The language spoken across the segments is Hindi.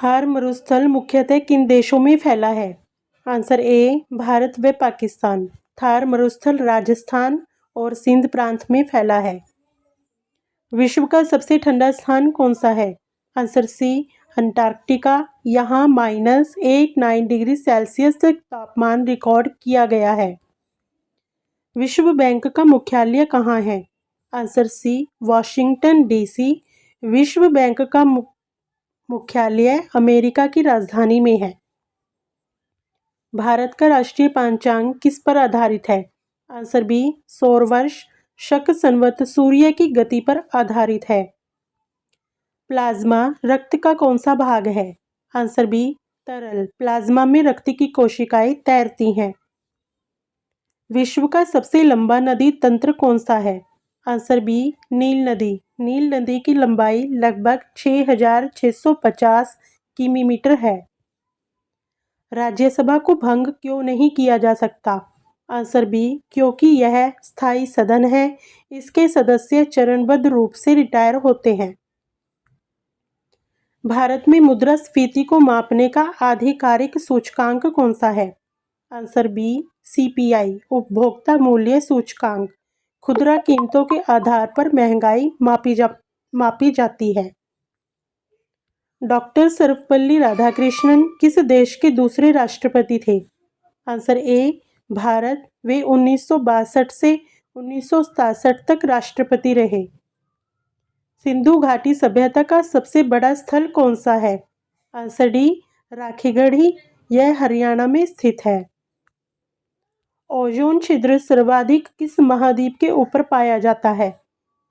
थार मरुस्थल मुख्यतः किन देशों में फैला है? आंसर ए भारत व पाकिस्तान। थार मरुस्थल राजस्थान और सिंध प्रांत में फैला है। विश्व का सबसे ठंडा स्थान कौन सा है? Answer C Antarctica. यहाँ -89 डिग्री सेल्सियस तक तापमान रिकॉर्ड किया गया है। विश्व बैंक का मुख्यालय कहाँ है? Answer C Washington DC. विश्व बैंक का मुख्यालय अमेरिका की राजधानी में है। भारत का राष्ट्रीय पंचांग किस पर आधारित है? आंसर बी सौरवर्ष शक संवत सूर्य की गति पर आधारित है। प्लाज्मा रक्त का कौन सा भाग है? आंसर बी तरल। प्लाज्मा में रक्त की कोशिकाएं तैरती हैं। विश्व का सबसे लंबा नदी तंत्र कौन सा है? आंसर बी नील नदी। नील नदी की लंबाई लगभग 6650 किमी है। राज्यसभा को भंग क्यों नहीं किया जा सकता? आंसर बी क्योंकि यह स्थायी सदन है। इसके सदस्य चरणबद्ध रूप से रिटायर होते हैं। भारत में मुद्रास्फीति को मापने का आधिकारिक सूचकांक कौन सा है? आंसर बी सीपीआई उपभोक्ता मूल्य सूचकांक। खुदरा कीमतों के आधार पर महंगाई मापी जाती है। डॉक्टर सर्वपल्ली राधाकृष्णन किस देश के दूसरे राष्ट्रपति थे? Answer A Bharat. वे 1962 से 1967 तक राष्ट्रपति रहे। सिंधु घाटी सभ्यता का सबसे बड़ा स्थल कौन सा है? Answer D Rakhigarhi. यह हरियाणा में स्थित है। ओजोन छिद्र सर्वाधिक किस महाद्वीप के ऊपर पाया जाता है?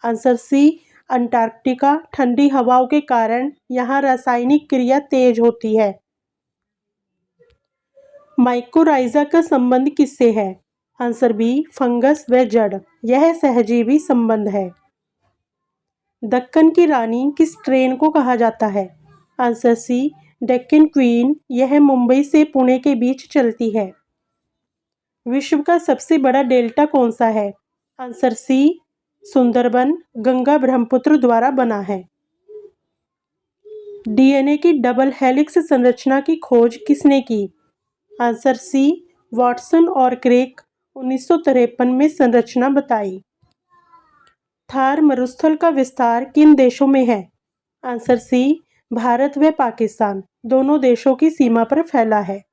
Answer C Antarctica. ठंडी हवाओं के कारण यहाँ रासायनिक क्रिया तेज होती है। माइकोराइजा का संबंध किससे है? आंसर बी फंगस व जड़। यह सहजीवी संबंध है। दक्कन की रानी किस ट्रेन को कहा जाता है? Answer C Deccan queen. यह मुंबई से पुणे के बीच चलती है। विश्व का सबसे बड़ा डेल्टा कौन सा है? Answer C Sundarban. गंगा ब्रह्मपुत्र द्वारा बना है। डीएनए की डबल हेलिक्स संरचना की खोज किसने की? आंसर सी वाटसन और क्रेक। 1953 में संरचना बताई। थार मरुस्थल का विस्तार किन देशों में है? आंसर सी भारत व पाकिस्तान दोनों देशों की सीमा पर फैला है।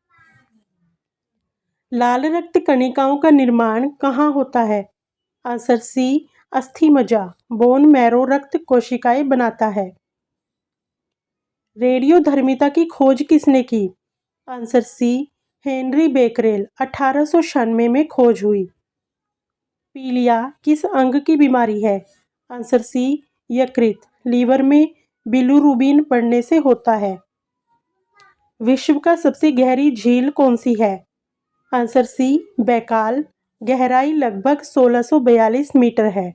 लाल रक्त कणिकाओं का निर्माण कहाँ होता है? आंसर सी अस्थि मज्जा। बोन मैरो रक्त कोशिकाएं बनाता है। रेडियोधर्मिता की खोज किसने की? Answer C Henri Becquerel. 1896 में खोज हुई। पीलिया किस अंग की बीमारी है? आंसर सी यकृत। लीवर में बिलीरुबिन बढ़ने से होता है। विश्व का सबसे गहरी झील कौन सी है? Answer C Baikal. गहराई लगभग 1642 मीटर है।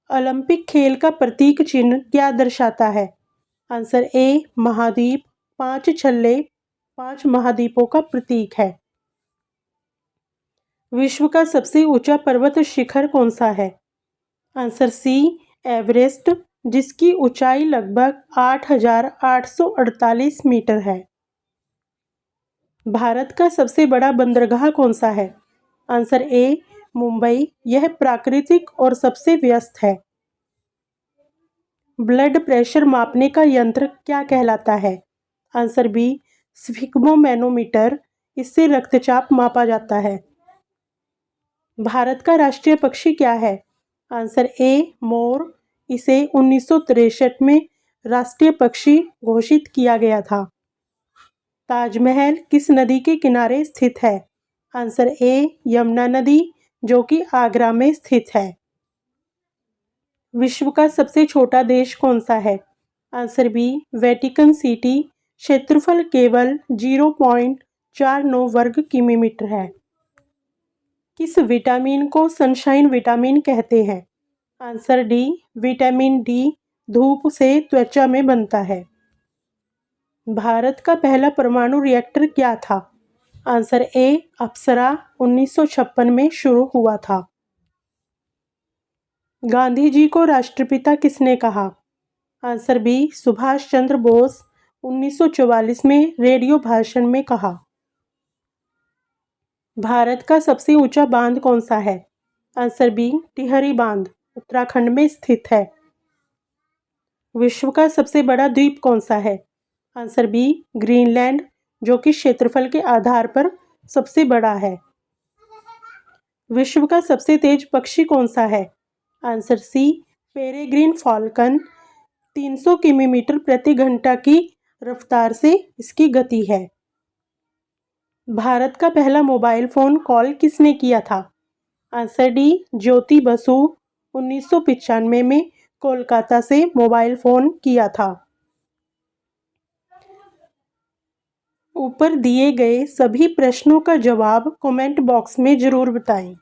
ओलंपिक खेल का प्रतीक चिन्ह क्या दर्शाता है? आंसर ए महाद्वीप। 5 छल्ले 5 महाद्वीपों का प्रतीक है। विश्व का सबसे ऊंचा पर्वत शिखर कौन सा है? आंसर सी एवरेस्ट, जिसकी ऊंचाई लगभग 8848 मीटर है। भारत का सबसे बड़ा बंदरगाह कौन सा है? Answer A Mumbai. यह प्राकृतिक और सबसे व्यस्त है। ब्लड प्रेशर मापने का यंत्र क्या कहलाता है? Answer B sphygmomanometer. इससे रक्तचाप मापा जाता है। भारत का राष्ट्रीय पक्षी क्या है? आंसर ए मोर। इसे 1963 में राष्ट्रीय पक्षी घोषित किया गया था। ताजमहल किस नदी के किनारे स्थित है? आंसर ए यमुना नदी, जो कि आगरा में स्थित है। विश्व का सबसे छोटा देश कौन सा है? Answer B Vatican City. क्षेत्रफल केवल 0.49 वर्ग किलोमीटर है। किस विटामिन को सनशाइन विटामिन कहते हैं? Answer D vitamin D. धूप से त्वचा में बनता है। भारत का पहला परमाणु रिएक्टर क्या था? आंसर ए अप्सरा। 1956 में शुरू हुआ था। गांधी जी को राष्ट्रपिता किसने कहा? Answer B Subhash Chandra Bose. 1944 में रेडियो भाषण में कहा? भारत का सबसे ऊंचा बांध कौन सा है? आंसर बी, टिहरी बांध, उत्तराखंड में स्थित है। विश्व का सबसे बड़ा द्वीप कौन सा है? आंसर बी, ग्रीनलैंड, जो कि क्षेत्रफल के आधार पर सबसे बड़ा है। विश्व का सबसे तेज पक्षी कौन सा है? Answer C, peregrine falcon. 300 kilometre प्रति घंटा की रफ्तार से इसकी गति है। भारत का पहला मोबाइल फ़ोन कॉल किसने किया था? Answer D, Jyoti Basu. 1995 में कोलकाता से मोबाइल फ़ोन किया था। ऊपर दिए गए सभी प्रश्नों का जवाब कमेंट बॉक्स में ज़रूर बताएं।